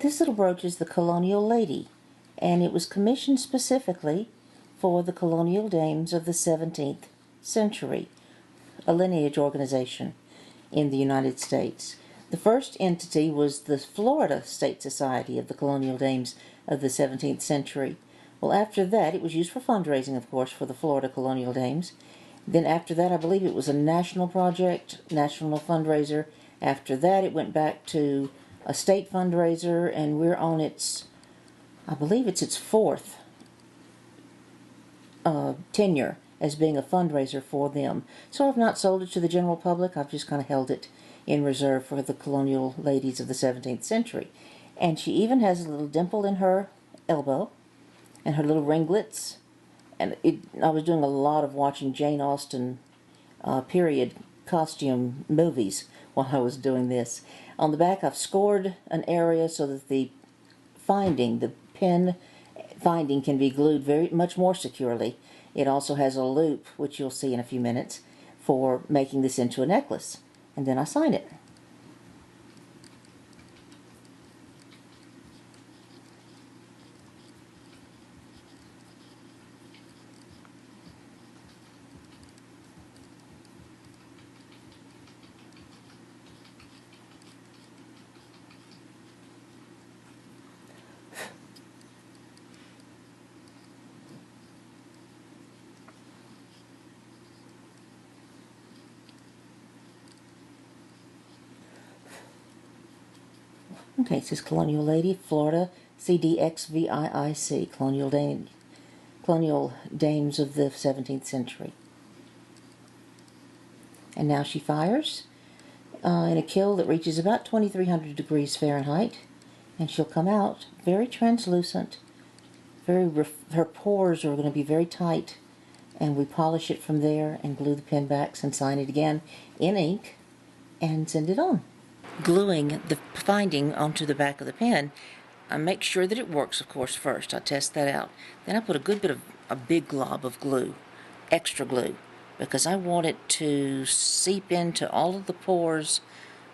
This little brooch is the Colonial Lady, and it was commissioned specifically for the Colonial Dames of the 17th Century, a lineage organization in the United States. The first entity was the Florida State Society of the Colonial Dames of the 17th Century. Well, after that, it was used for fundraising, of course, for the Florida Colonial Dames. Then after that, I believe it was a national project, national fundraiser. After that, it went back to a state fundraiser, and we're on its, I believe it's its fourth tenure as being a fundraiser for them. So I've not sold it to the general public. I've just kind of held it in reserve for the Colonial Ladies of the 17th Century. And she even has a little dimple in her elbow and her little ringlets. And I was doing a lot of watching Jane Austen period costume movies while I was doing this. On the back, I've scored an area so that the pin finding can be glued very much more securely. It also has a loop, which you'll see in a few minutes, for making this into a necklace. And then I sign it. Okay, it says Colonial Lady, Florida, CDXVIIC, Colonial Dames of the 17th Century. And now she fires in a kiln that reaches about 2300 degrees Fahrenheit, and she'll come out very translucent. Her pores are going to be very tight, and we polish it from there and glue the pin backs and sign it again in ink and send it on. Gluing the finding onto the back of the pen, I make sure that it works, of course, first. I test that out. Then I put a big glob of glue, extra glue, because I want it to seep into all of the pores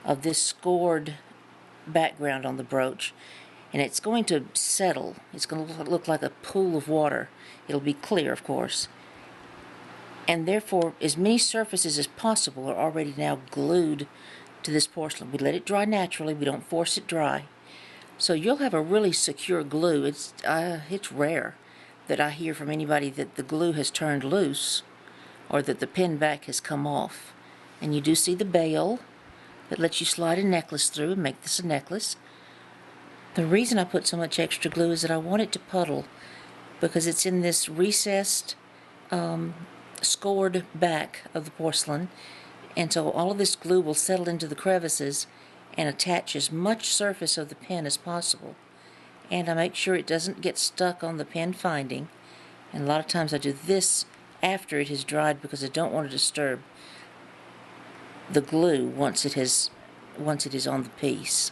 of this scored background on the brooch, and it's going to settle. It's going to look like a pool of water. It'll be clear, of course. And therefore, as many surfaces as possible are already now glued to this porcelain. We let it dry naturally. We don't force it dry. So you'll have a really secure glue. It's rare that I hear from anybody that the glue has turned loose or that the pin back has come off. And you do see the bail that lets you slide a necklace through and make this a necklace. The reason I put so much extra glue is that I want it to puddle, because it's in this recessed, scored back of the porcelain. And so all of this glue will settle into the crevices and attach as much surface of the pen as possible. And I make sure it doesn't get stuck on the pen finding. And a lot of times I do this after it has dried, because I don't want to disturb the glue once it is on the piece.